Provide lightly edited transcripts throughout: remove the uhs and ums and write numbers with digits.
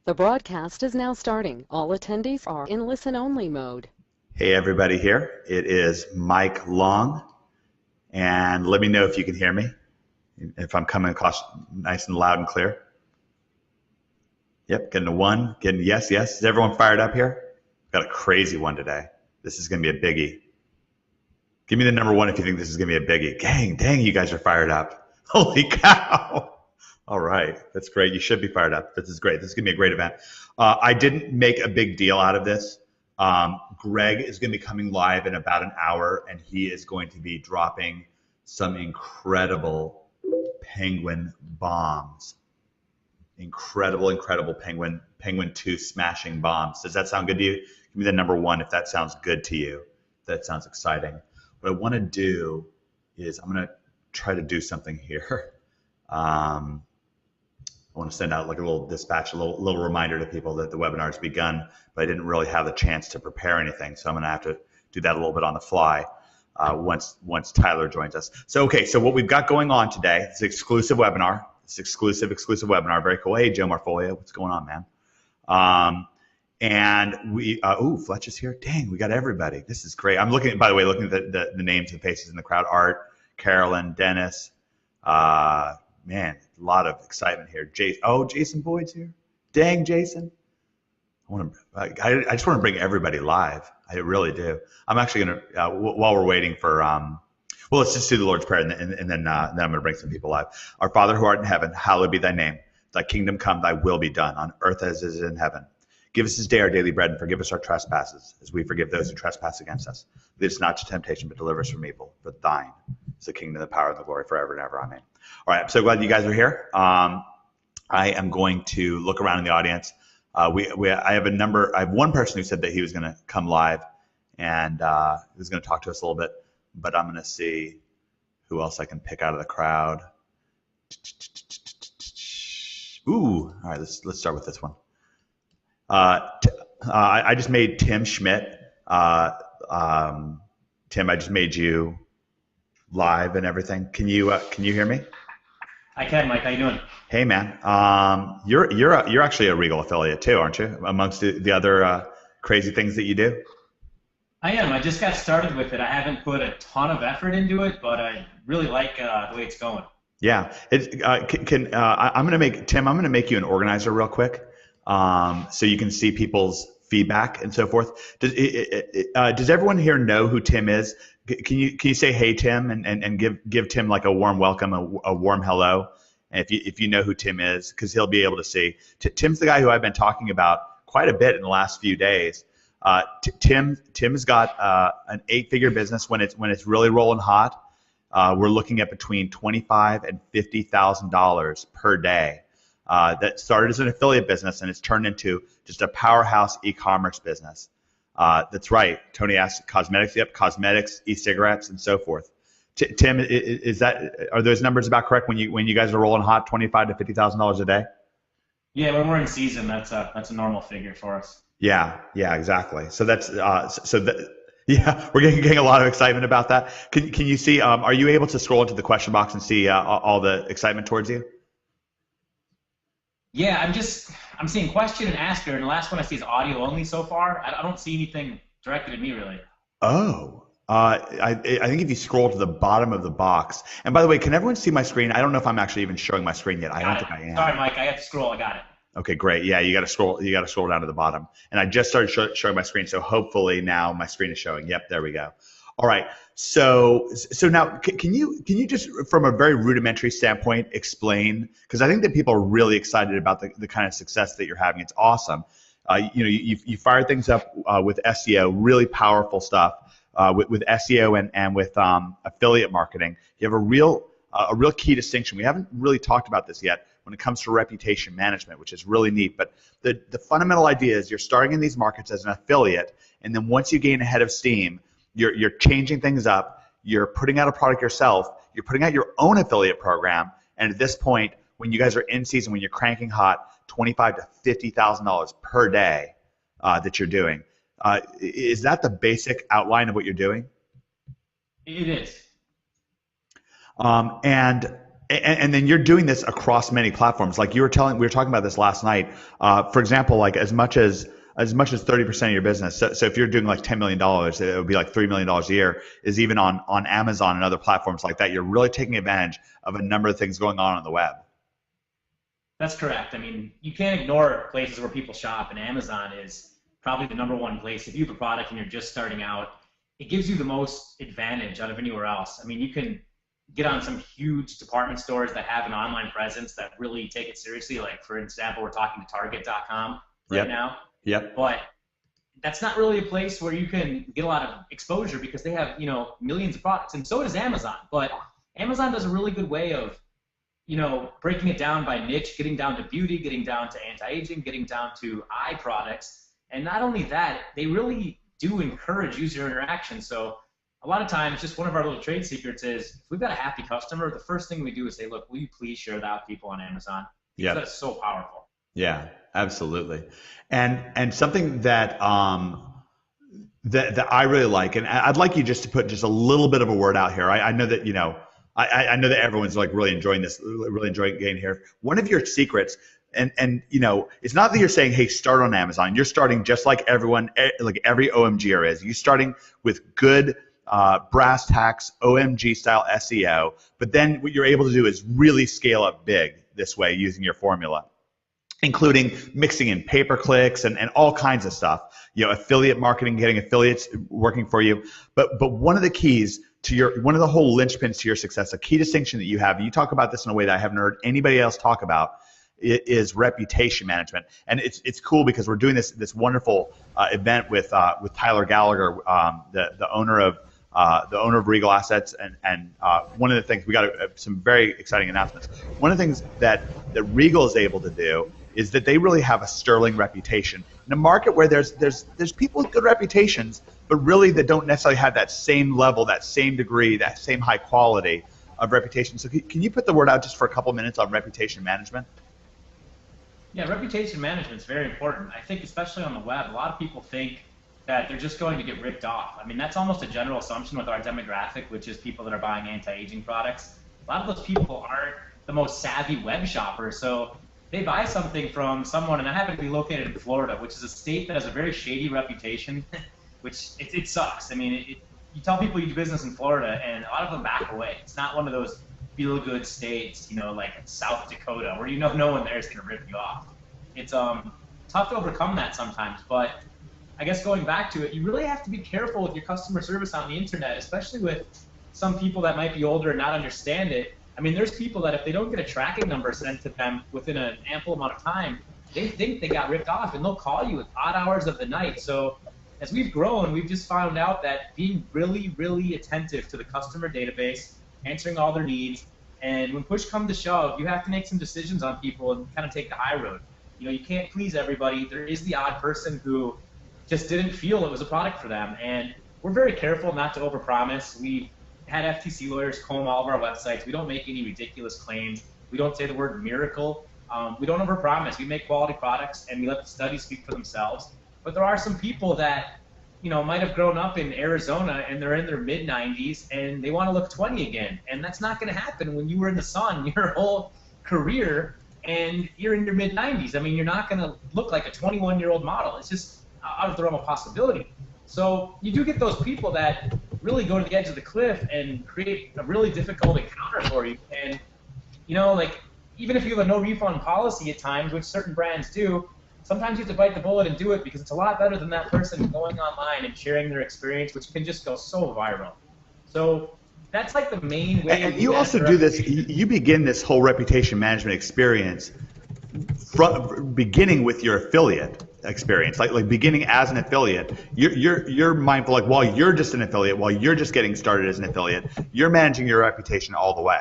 The broadcast is now starting. All attendees are in listen-only mode. Hey everybody here, it is Mike Long, and let me know if you can hear me, if I'm coming across nice and loud and clear. Yep, getting a one, getting yes. Is everyone fired up here? Got a crazy one today. This is going to be a biggie. Give me the number one if you think this is going to be a biggie. Dang, you guys are fired up. Holy cow. All right, that's great. You should be fired up. This is great. This is going to be a great event. I didn't make a big deal out of this. Greg is going to be coming live in about an hour, and he is going to be dropping some incredible penguin bombs. Incredible penguin 2 smashing bombs. Does that sound good to you? Give me the number one if that sounds good to you. That sounds exciting. What I want to do is I'm going to try to do something here. I want to send out like a little dispatch, a little reminder to people that the webinar has begun, but I didn't really have the chance to prepare anything. So I'm going to have to do that a little bit on the fly once Tyler joins us. So what we've got going on today, it's an exclusive webinar. It's exclusive webinar. Very cool. Hey, Joe Marfolia, what's going on, man? And we, Fletch is here. Dang, we got everybody. This is great. I'm looking, by the way, looking at the names and faces in the crowd. Art, Carolyn, Dennis, man, a lot of excitement here. Jason Boyd's here. Dang, Jason. I just want to bring everybody live. I really do. I'm actually going to, while we're waiting for, well, let's just do the Lord's Prayer, and then I'm going to bring some people live. Our Father who art in heaven, hallowed be thy name. Thy kingdom come, thy will be done, on earth as it is in heaven. Give us this day our daily bread, and forgive us our trespasses, as we forgive those who trespass against us. Lead us not to temptation, but deliver us from evil. For thine is the kingdom, the power, and the glory forever and ever. Amen. All right, I'm so glad you guys are here. I am going to look around in the audience. I have one person who said that he was going to come live, and he was going to talk to us a little bit, but I'm going to see who else I can pick out of the crowd. All right, let's start with this one. I just made Tim Schmidt. Tim, I just made you live and everything. Can you hear me? I can, Mike. How you doing? Hey, man. You're actually a Regal affiliate too, aren't you? Amongst the other crazy things that you do. I am. I just got started with it. I haven't put a ton of effort into it, but I really like the way it's going. Yeah. I'm gonna make you an organizer real quick, so you can see people's feedback and so forth. Does everyone here know who Tim is? Can you say hey Tim and give Tim like a warm welcome, a warm hello, and if you know who Tim is, because he'll be able to see. Tim's the guy who I've been talking about quite a bit in the last few days. Tim has got an 8-figure business when it's really rolling hot. We're looking at between $25,000 and $50,000 per day. That started as an affiliate business and it's turned into just a powerhouse e-commerce business. That's right. Tony asked cosmetics. Yep, cosmetics, e-cigarettes, and so forth. Tim, are those numbers about correct when you guys are rolling hot, $25,000 to $50,000 a day? Yeah, when we're in season, that's a normal figure for us. Yeah, exactly. So that's yeah, we're getting a lot of excitement about that. Can you see? Are you able to scroll into the question box and see all the excitement towards you? Yeah, I'm seeing question and asker, and the last one I see is audio only so far. I don't see anything directed at me really. Oh, I think if you scroll to the bottom of the box, and by the way, can everyone see my screen? I don't know if I'm actually even showing my screen yet. I don't think I am. Sorry, Mike, I have to scroll. I got it. Okay, great. Yeah, you got to scroll. You got to scroll down to the bottom, and I just started showing my screen, so hopefully now my screen is showing. Yep, there we go. All right. So now, can you just, from a very rudimentary standpoint, explain? Because I think that people are really excited about the kind of success that you're having. It's awesome. You fired things up with SEO, really powerful stuff with SEO and with affiliate marketing. You have a real key distinction. We haven't really talked about this yet when it comes to reputation management, which is really neat. But the fundamental idea is you're starting in these markets as an affiliate, and then once you gain a head of steam, you're changing things up. You're putting out a product yourself. You're putting out your own affiliate program. And at this point, when you guys are in season, when you're cranking hot, $25,000 to $50,000 per day that you're doing. Is that the basic outline of what you're doing? It is. And And then you're doing this across many platforms. Like we were talking about this last night. For example, like as much as 30% of your business. So if you're doing like $10 million, it would be like $3 million a year is even on Amazon and other platforms like that. You're really taking advantage of a number of things going on the web. That's correct. I mean, you can't ignore places where people shop, and Amazon is probably the #1 place. If you have a product and you're just starting out, it gives you the most advantage out of anywhere else. I mean, you can get on some huge department stores that have an online presence that really take it seriously. Like, for example, we're talking to Target.com right now. Yep. But that's not really a place where you can get a lot of exposure because they have, millions of products, and so does Amazon. But Amazon does a really good way of, breaking it down by niche, getting down to beauty, getting down to anti-aging, getting down to eye products. And not only that, they really do encourage user interaction. So a lot of times, just one of our little trade secrets is if we've got a happy customer, the first thing we do is say, look, will you please share that with people on Amazon? Because that's so powerful. Yeah, absolutely. And something that that I really like, and I'd like you just to put just a little bit of a word out here. I know that, I know that everyone's like really enjoying this, really enjoying getting here. One of your secrets, and it's not that you're saying, hey, start on Amazon. You're starting just like everyone, like every OMGer is. You're starting with good brass tacks, OMG style SEO, but then what you're able to do is really scale up big this way using your formula, including mixing in pay-per-clicks and all kinds of stuff, affiliate marketing, getting affiliates working for you. But one of the keys to one of the whole linchpins to your success, a key distinction that you have, you talk about this in a way that I haven't heard anybody else talk about, is reputation management. And it's cool because we're doing this wonderful event with Tyler Gallagher, the owner of Regal Assets, and one of the things we got some very exciting announcements. One of the things that Regal is able to do is that they really have a sterling reputation in a market where there's people with good reputations, but really that don't necessarily have that same level, that same degree, that same high quality of reputation. So can you put the word out just for a couple minutes on reputation management? Yeah, reputation management is very important. I think especially on the web, a lot of people think that they're just going to get ripped off. I mean, that's almost a general assumption with our demographic, which is people that are buying anti-aging products. A lot of those people aren't the most savvy web shoppers, so they buy something from someone, and I happen to be located in Florida, which is a state that has a very shady reputation, which it sucks. I mean, you tell people you do business in Florida, and a lot of them back away. It's not one of those feel-good states, like South Dakota, where no one there is going to rip you off. It's tough to overcome that sometimes, but I guess going back to it, you really have to be careful with your customer service on the internet, especially with some people that might be older and not understand it. I mean, there's people that if they don't get a tracking number sent to them within an ample amount of time, they think they got ripped off, and they'll call you at odd hours of the night. So as we've grown, we've just found out that being really, really attentive to the customer database, answering all their needs, and when push comes to shove, you have to make some decisions on people and kind of take the high road. You can't please everybody. There is the odd person who just didn't feel it was a product for them, and we're very careful not to overpromise. We had FTC lawyers comb all of our websites. We don't make any ridiculous claims. We don't say the word miracle. We don't overpromise. We make quality products, and we let the studies speak for themselves. But there are some people that might have grown up in Arizona, and they're in their mid-90s, and they want to look 20 again. And that's not going to happen when you were in the sun your whole career, and you're in your mid-90s. I mean, you're not going to look like a 21-year-old model. It's just out of the realm of possibility. So you do get those people that really go to the edge of the cliff and create a really difficult encounter for you. And even if you have a no refund policy at times, which certain brands do, sometimes you have to bite the bullet and do it because it's a lot better than that person going online and sharing their experience, which can just go so viral. So that's like the main way. And you also do this. You begin this whole reputation management experience beginning with your affiliate experience, like beginning as an affiliate. You're mindful, like while you're just an affiliate, while you're just getting started as an affiliate, you're managing your reputation all the way.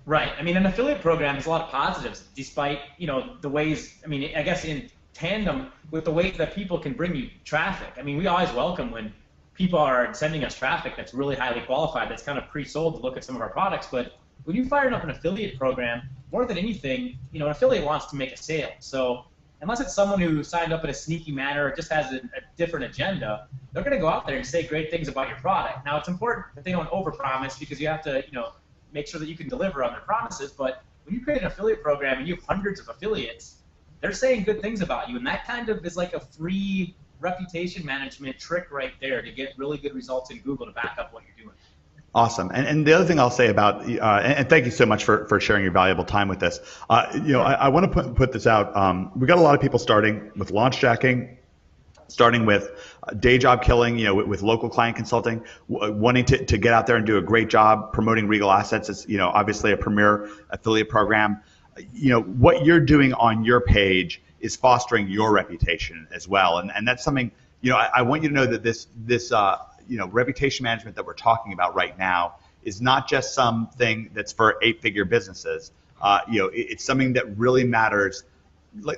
Right. I mean, an affiliate program has a lot of positives, despite the ways. I mean, I guess in tandem with the ways that people can bring you traffic. I mean, we always welcome when people are sending us traffic that's really highly qualified, that's kind of pre-sold to look at some of our products. But when you fire up an affiliate program, more than anything, an affiliate wants to make a sale. So unless it's someone who signed up in a sneaky manner or just has a different agenda, they're going to go out there and say great things about your product. Now, it's important that they don't overpromise because you have to, make sure that you can deliver on their promises. But when you create an affiliate program and you have hundreds of affiliates, they're saying good things about you, and that kind of is like a free reputation management trick right there to get really good results in Google to back up what you're doing. Awesome. And the other thing I'll say about, and thank you so much for sharing your valuable time with this. I want to put this out. We've got a lot of people starting with launch jacking, starting with day job killing, with local client consulting, wanting to get out there and do a great job promoting Regal Assets. It's, obviously a premier affiliate program. What you're doing on your page is fostering your reputation as well. And that's something, I want you to know that this reputation management that we're talking about right now is not just something that's for 8-figure businesses. It's something that really matters.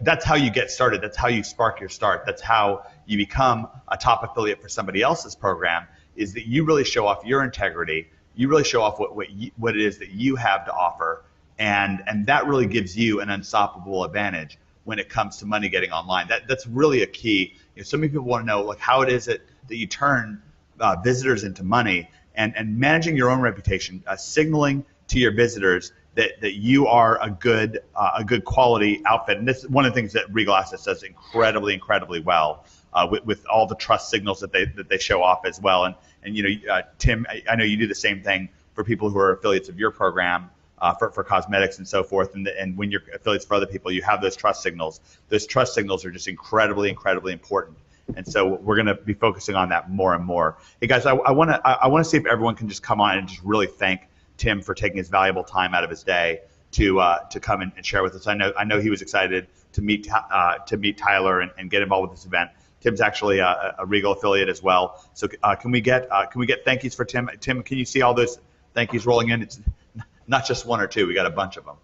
That's how you get started. That's how you spark your start. That's how you become a top affiliate for somebody else's program, is that you really show off your integrity. You really show off what it is that you have to offer. And that really gives you an unstoppable advantage when it comes to money getting online. That's really a key. So many people want to know, how it is that you turn visitors into money, and managing your own reputation, signaling to your visitors that you are a good quality outfit. And this is one of the things that Regal Assets does incredibly well, with all the trust signals that they show off as well. And Tim, I know you do the same thing for people who are affiliates of your program, for cosmetics and so forth. And when you're affiliates for other people, you have those trust signals. Those trust signals are just incredibly important. And so we're going to be focusing on that more and more. Hey guys, I want to see if everyone can just come on and just really thank Tim for taking his valuable time out of his day to come and share with us. I know he was excited to meet Tyler and get involved with this event. Tim's actually a Regal affiliate as well. So can we get thank yous for Tim? Tim, can you see all those thank yous rolling in? It's not just one or two. We got a bunch of them.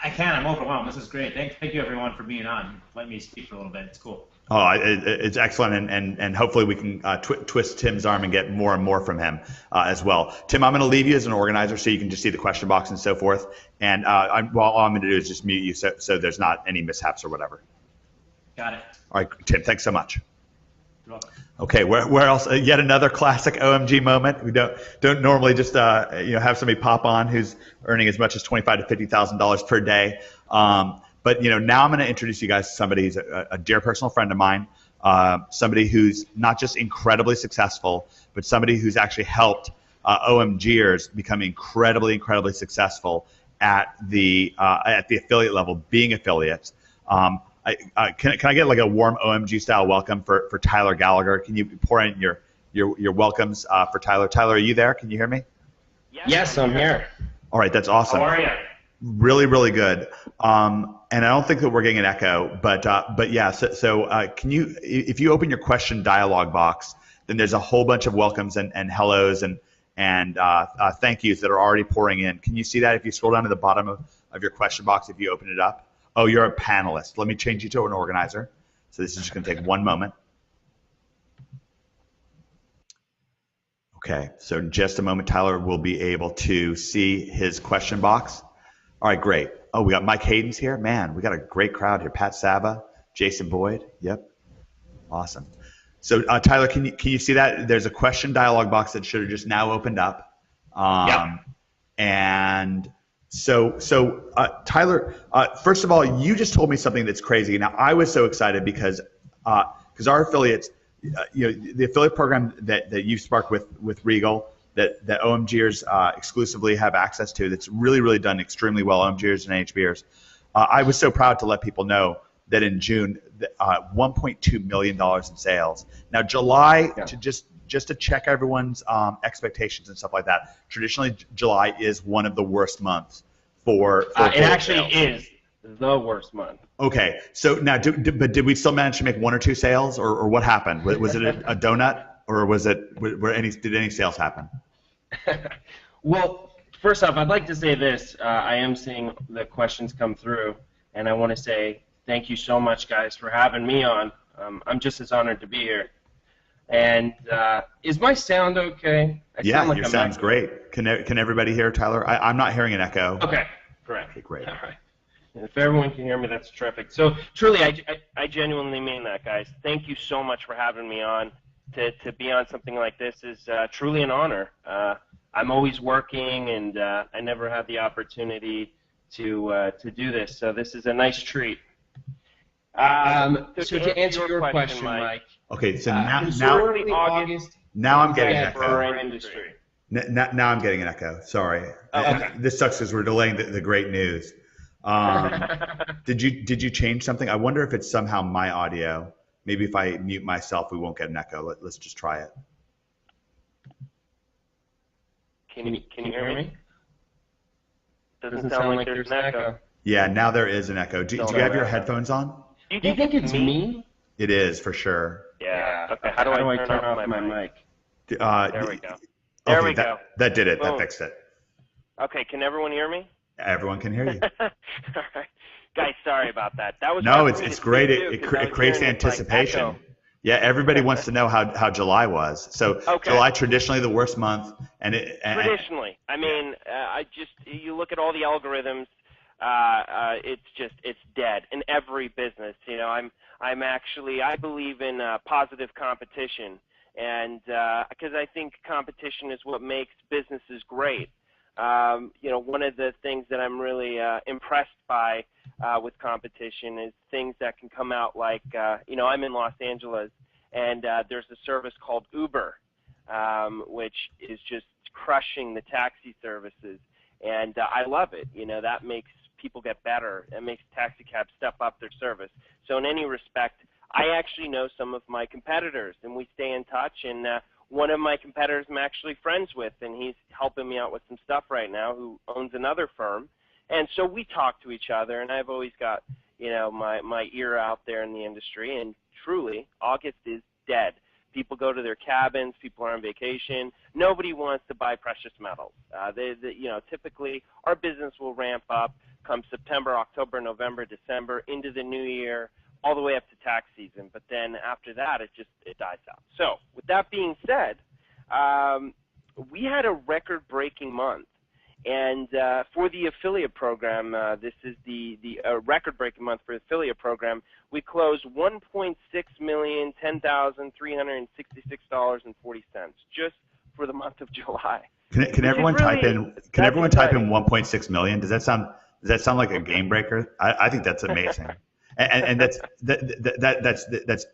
I can. I'm overwhelmed. This is great. Thank you everyone for being on. Let me speak for a little bit. It's cool. Oh, it's excellent, and hopefully we can twist Tim's arm and get more and more from him as well. Tim, I'm going to leave you as an organizer so you can just see the question box and so forth. And all I'm going to do is just mute you so there's not any mishaps or whatever. Got it. All right, Tim, thanks so much. You're welcome. Okay, where else? Yet another classic OMG moment. We don't normally just have somebody pop on who's earning as much as $25,000 to $50,000 per day. But now I'm going to introduce you guys to somebody who's a dear personal friend of mine, somebody who's not just incredibly successful, but somebody who's actually helped OMGers become incredibly successful at the affiliate level, being affiliates. Can I get like a warm OMG style welcome for Tyler Gallagher? Can you pour in your welcomes for Tyler? Tyler, are you there? Can you hear me? Yes, I'm here. All right, that's awesome. How are you? Really good. And I don't think that we're getting an echo, but yeah. So can you, if you open your question dialog box, then there's a whole bunch of welcomes and hellos and thank yous that are already pouring in. Can you see that if you scroll down to the bottom of your question box, if you open it up? Oh, you're a panelist. Let me change you to an organizer. So this is just going to take one moment. Okay, so in just a moment, Tyler will be able to see his question box. All right, great. Oh, we got Mike Hayden's here. Man, we got a great crowd here. Pat Sava, Jason Boyd. Yep, awesome. So Tyler, can you see that? There's a question dialog box that should have just now opened up. Yep. And so Tyler, first of all, you just told me something that's crazy. Now, I was so excited because our affiliates, the affiliate program that you've sparked with Regal, that OMGers exclusively have access to, that's really done extremely well, OMGers and NHBers. I was so proud to let people know that in June, $1.2 million in sales. Now, July, to just to check everyone's expectations and stuff like that, traditionally July is one of the worst months for it actually sales. Is the worst month. Okay, so now, but did we still manage to make one or two sales, or what happened? Was it a donut, or did any sales happen? Well, first off, I'd like to say this. I am seeing the questions come through, and I want to say thank you so much, guys, for having me on. I'm just as honored to be here. And is my sound okay? Yeah, your sound's great. Can everybody hear, Tyler? I'm not hearing an echo. Okay, correct. Okay, great. All right. And if everyone can hear me, that's terrific. So truly, I genuinely mean that, guys. Thank you so much for having me on. To be on something like this is truly an honor. I'm always working, and I never had the opportunity to do this. So this is a nice treat. So to answer your question, Mike. Okay, so historically August. Now I'm getting an for our echo. industry. Now I'm getting an echo. Sorry. Okay. And this sucks because we're delaying the great news. Did you change something? I wonder if it's somehow my audio. Maybe if I mute myself, we won't get an echo. Let's just try it. Can you hear me? Doesn't sound like there's an echo. Yeah, now there is an echo. Do you have your headphones on? Do you think it's me? It is, for sure. Yeah. Okay, how do I turn off my mic? There we go. There we go. That did it. Boom. That fixed it. Okay, can everyone hear me? Everyone can hear you. All right. Guys, sorry about that. That was no, it's great. It creates anticipation. Yeah, everybody wants to know how July was. So July, traditionally the worst month. Traditionally. I mean, you look at all the algorithms, it's dead in every business. You know, I believe in positive competition, and because I think competition is what makes businesses great. You know, one of the things that I'm really impressed by with competition is things that can come out like, you know, I'm in Los Angeles, and there's a service called Uber, which is just crushing the taxi services, and I love it. You know, that makes people get better. It makes taxi cabs step up their service. So in any respect, I actually know some of my competitors, and we stay in touch, and one of my competitors I'm actually friends with, and he's helping me out with some stuff right now, who owns another firm. And so we talk to each other, and I've always got, you know, my ear out there in the industry, and truly, August is dead. People go to their cabins, people are on vacation. Nobody wants to buy precious metals. You know, typically our business will ramp up come September, October, November, December, into the new year, all the way up to tax season, but then after that, it dies out. So with that being said, we had a record-breaking month, and for the affiliate program, this is the record-breaking month for the affiliate program. We closed $1.6,010,366.40 just for the month of July. Can everyone type in 1.6 million? Does that sound like a game breaker? I think that's amazing. And that's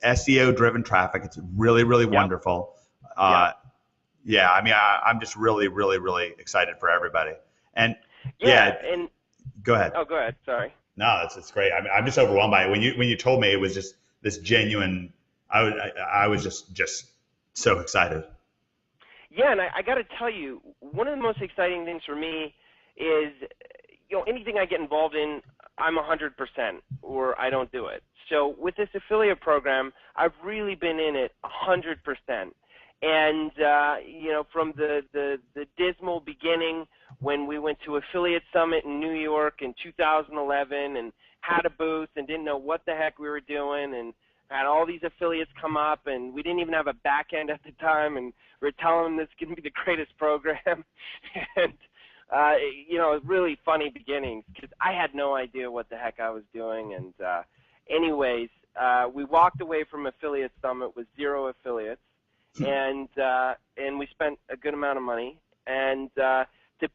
SEO driven traffic. It's really wonderful. Yeah, I mean, I'm just really excited for everybody. And and go ahead. Oh, go ahead. Sorry. No, it's great. I mean, I'm just overwhelmed by it. When you told me it was just this genuine, I was just so excited. Yeah, and I got to tell you, one of the most exciting things for me is, you know, anything I get involved in, I'm 100% or I don't do it. So with this affiliate program, I've really been in it 100%. And, you know, from the dismal beginning when we went to Affiliate Summit in New York in 2011 and had a booth and didn't know what the heck we were doing, and had all these affiliates come up, and we didn't even have a back end at the time, and we were telling them this is going to be the greatest program. And you know, really funny beginnings because I had no idea what the heck I was doing. And anyways, we walked away from Affiliate Summit with 0 affiliates, and we spent a good amount of money. And to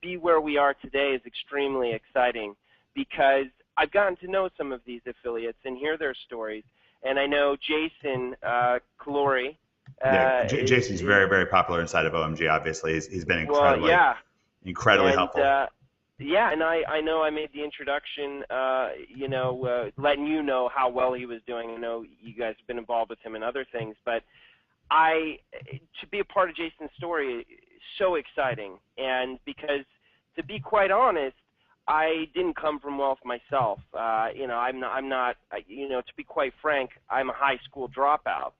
be where we are today is extremely exciting because I've gotten to know some of these affiliates and hear their stories. And I know Jason Calori. Jason's very popular inside of OMG. Obviously, he's been incredibly. Well, yeah. Incredibly helpful. Yeah, and I know I made the introduction, you know, letting you know how well he was doing. I know you guys have been involved with him in other things, but to be a part of Jason's story is so exciting. And because, to be quite honest, I didn't come from wealth myself. You know, I'm not, you know, to be quite frank, I'm a high school dropout.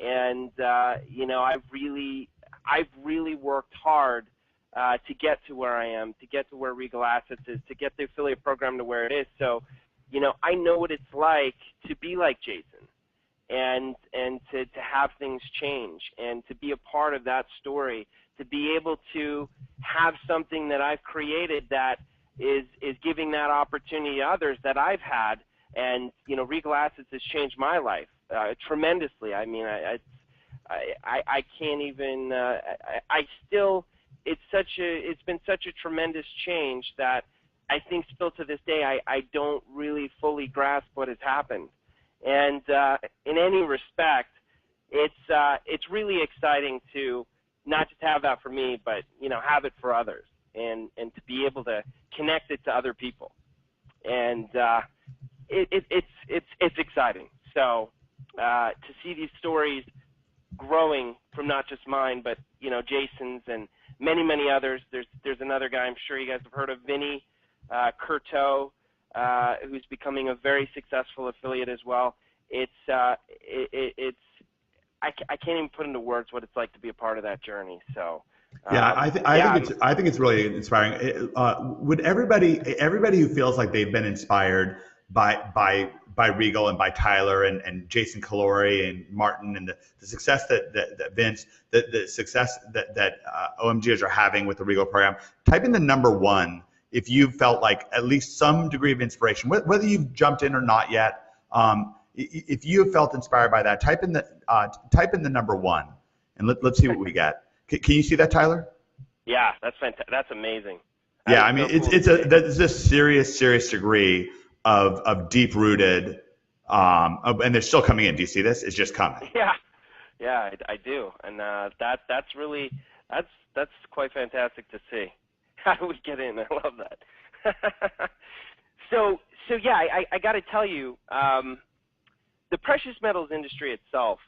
And, you know, I've really worked hard to get to where I am, to get to where Regal Assets is, to get the affiliate program to where it is. So, you know, I know what it's like to be like Jason and to have things change and to be a part of that story, to be able to have something that I've created that is giving that opportunity to others that I've had. And, you know, Regal Assets has changed my life tremendously. I mean, I can't even, I still it's been such a tremendous change that I think still to this day I don't really fully grasp what has happened. And in any respect, it's really exciting to not just have that for me, but have it for others, and to be able to connect it to other people. And it's exciting. So to see these stories growing from not just mine, but Jason's and many others. There's another guy I'm sure you guys have heard of, Vinny Curto, who's becoming a very successful affiliate as well. I can't even put into words what it's like to be a part of that journey. So yeah, I think it's really inspiring. Would everybody who feels like they've been inspired by Regal and by Tyler and Jason Calori and Martin and the success that Vince, the success that OMGers are having with the Regal program, type in the number 1 if you felt like at least some degree of inspiration, whether you've jumped in or not yet. If you have felt inspired by that, type in the number 1, and let's see what we get. Can you see that, Tyler? Yeah, that's fantastic. That's amazing. Yeah, I mean, there's a serious degree of deep rooted, and they're still coming in. Do you see this? It's just coming. Yeah, I do, and that's quite fantastic to see. How do we get in? I love that. So yeah, I got to tell you, the precious metals industry itself,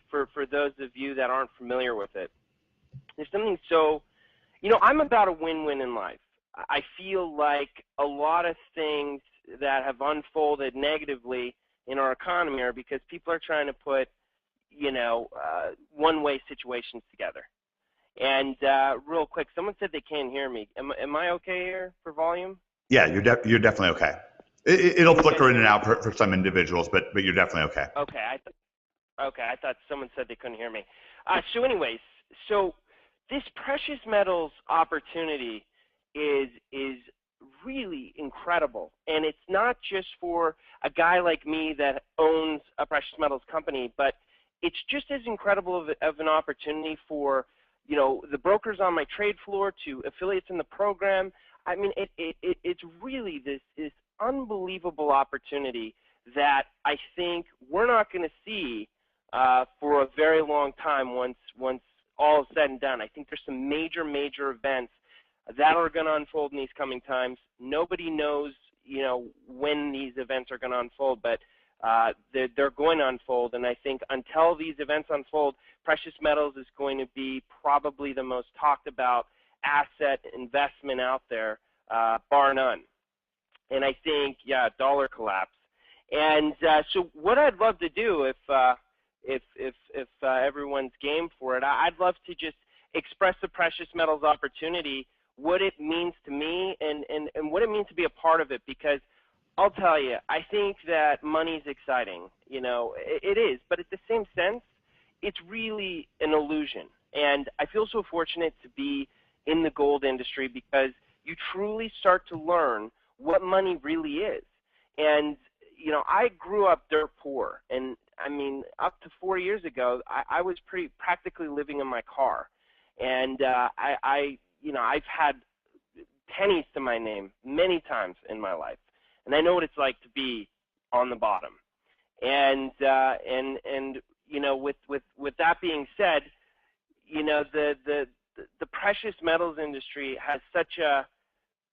for those of you that aren't familiar with it, there's something so, I'm about a win-win in life. I feel like a lot of things that have unfolded negatively in our economy are because people are trying to put, one-way situations together. And real quick, someone said they can't hear me. Am I okay here for volume? Yeah, you're definitely okay. It'll flicker in and out for some individuals, but you're definitely okay. Okay, I thought someone said they couldn't hear me. So anyways, so this precious metals opportunity is really incredible, and it's not just for a guy like me that owns a precious metals company, but it's just as incredible of an opportunity for the brokers on my trade floor, to affiliates in the program. I mean, it's really this unbelievable opportunity that I think we're not going to see for a very long time once all is said and done. I think there's some major events that are going to unfold in these coming times. Nobody knows, when these events are going to unfold, but they're going to unfold. And I think until these events unfold, precious metals is going to be probably the most talked about asset investment out there, bar none. And I think, dollar collapse. And so what I'd love to do, if everyone's game for it, I'd love to just express the precious metals opportunity, what it means to me, and what it means to be a part of it. Because I'll tell you, I think that money's exciting. It is, but at the same sense, it's really an illusion. And I feel so fortunate to be in the gold industry because you truly start to learn what money really is. And, I grew up dirt poor. And, I mean, up to 4 years ago, I was practically living in my car. And I've had pennies to my name many times in my life. And I know what it's like to be on the bottom. And with that being said, the precious metals industry has such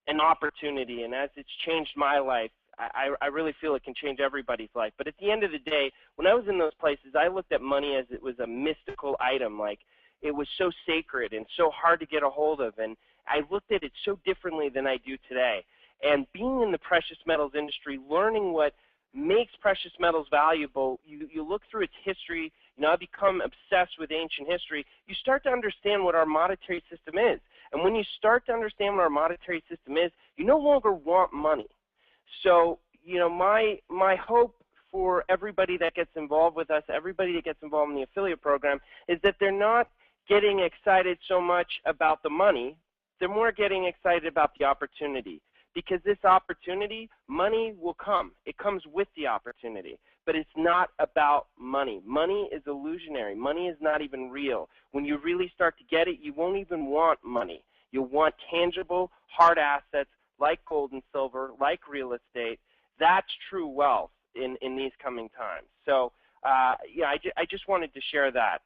an opportunity, and as it's changed my life, I really feel it can change everybody's life. But at the end of the day, when I was in those places, I looked at money as it was a mystical item, like it was so sacred and so hard to get a hold of, and I looked at it so differently than I do today. And being in the precious metals industry, learning what makes precious metals valuable, you look through its history. I become obsessed with ancient history. You start to understand what our monetary system is. And when you start to understand what our monetary system is, you no longer want money. So, my hope for everybody that gets involved with us, everybody that gets involved in the affiliate program, is that they're not getting excited so much about the money. They're more getting excited about the opportunity. Because this opportunity, money will come. It comes with the opportunity. but it's not about money. Money is illusionary. Money is not even real. When you really start to get it, you won't even want money. You'll want tangible, hard assets like gold and silver, like real estate. That's true wealth in these coming times. So, yeah, I just wanted to share that.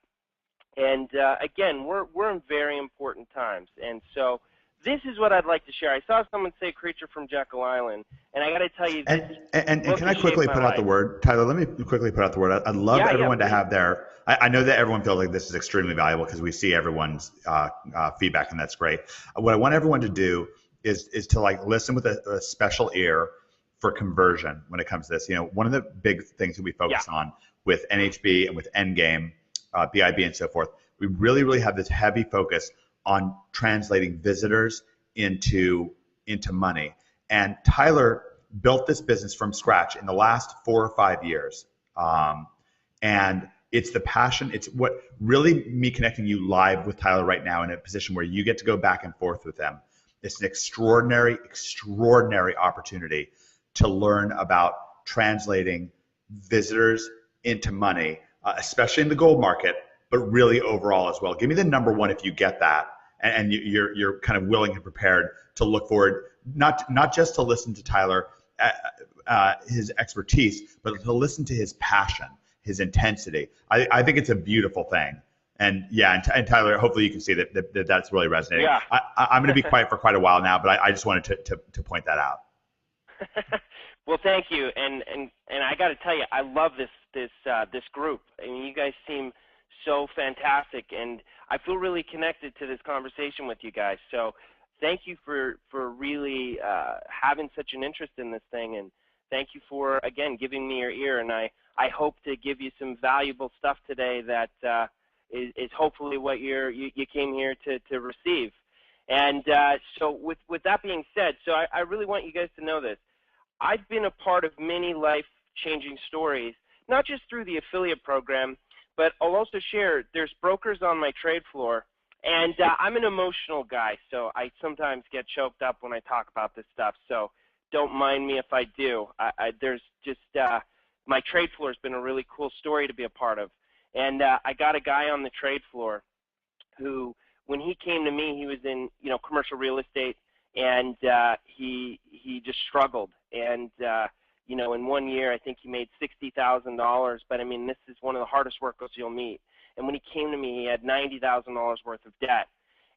And again, we're in very important times. And so this is what I'd like to share. I saw someone say Creature from Jekyll Island, and I got to tell you, and can I quickly put out the word, Tyler? Let me quickly put out the word. I'd love everyone to have their. I know that everyone feels like this is extremely valuable because we see everyone's feedback, and that's great. What I want everyone to do is to like listen with a special ear for conversion when it comes to this. You know, one of the big things that we focus on with NHB and with Endgame, BIB, and so forth, we really have this heavy focus on translating visitors into money. And Tyler built this business from scratch in the last 4 or 5 years. And it's the passion. It's what really me connecting you live with Tyler right now in a position where you get to go back and forth with them. It's an extraordinary opportunity to learn about translating visitors into money, especially in the gold market, but really overall as well. Give me the number one if you get that, and you're kind of willing and prepared to look forward, not just to listen to Tyler, his expertise, but to listen to his passion, his intensity. I think it's a beautiful thing. And yeah, and Tyler, hopefully you can see that that's really resonating. Yeah. I'm going to be quiet for quite a while now, but I just wanted to point that out. Well, thank you, and I got to tell you, I love this group. I mean, you guys seem so fantastic, and I feel really connected to this conversation with you guys. So, thank you for really having such an interest in this thing, and thank you for again giving me your ear. And I hope to give you some valuable stuff today that is hopefully what you came here to receive. And so, with that being said, so I really want you guys to know this. I've been a part of many life-changing stories, not just through the affiliate program, but I'll also share there's brokers on my trade floor, and I'm an emotional guy, so I sometimes get choked up when I talk about this stuff, so don't mind me if I do. There's just my trade floor has been a really cool story to be a part of, and I got a guy on the trade floor who, when he came to me, he was in commercial real estate, and he just struggled. And in 1 year, I think he made $60,000. But I mean, this is one of the hardest workers you'll meet. And when he came to me, he had $90,000 worth of debt.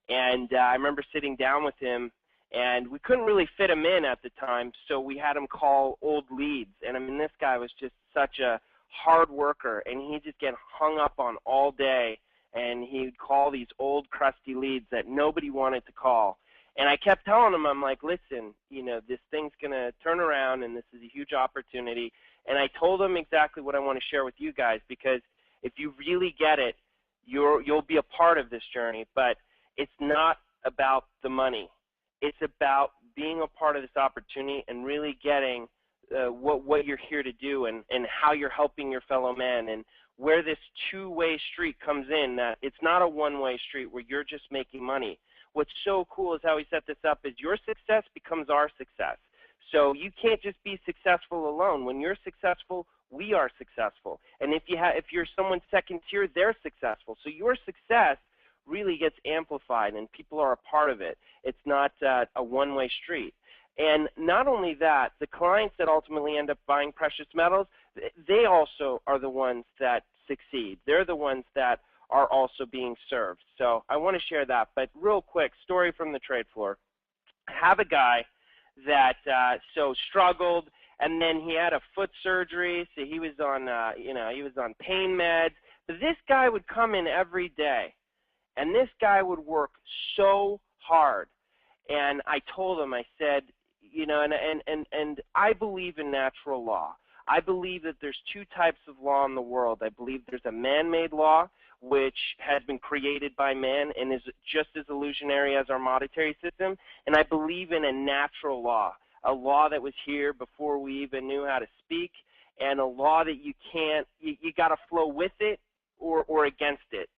And I remember sitting down with him, and we couldn't really fit him in at the time, so we had him call old leads. And I mean, this guy was just such a hard worker, and he'd just get hung up on all day, and he'd call these old crusty leads that nobody wanted to call. And I kept telling him, I'm like, listen, this thing's going to turn around, and this is a huge opportunity. And I told him exactly what I want to share with you guys, because if you really get it, you'll be a part of this journey. But it's not about the money. It's about being a part of this opportunity and really getting what you're here to do, and how you're helping your fellow man, and where this two-way street comes in, that it's not a one-way street where you're just making money. What's so cool is how we set this up is your success becomes our success. So you can't just be successful alone. When you're successful, we are successful. And if you're someone second tier, they're successful. So your success really gets amplified, and people are a part of it. It's not a one-way street. And not only that, the clients that ultimately end up buying precious metals, they also are the ones that succeed. They're the ones that are also being served. So I want to share that. But real quick, story from the trade floor. I have a guy that struggled, and then he had a foot surgery, so he was on he was on pain meds. But this guy would come in every day, and this guy would work so hard. And I told him, I said, and I believe in natural law. I believe that there's two types of law in the world. I believe there's a man-made law, which has been created by man and is just as illusionary as our monetary system. And I believe in a natural law, a law that was here before we even knew how to speak, and a law that you got to flow with it or against it.